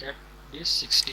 GET60،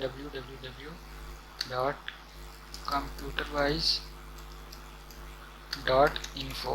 www.computerwise.info۔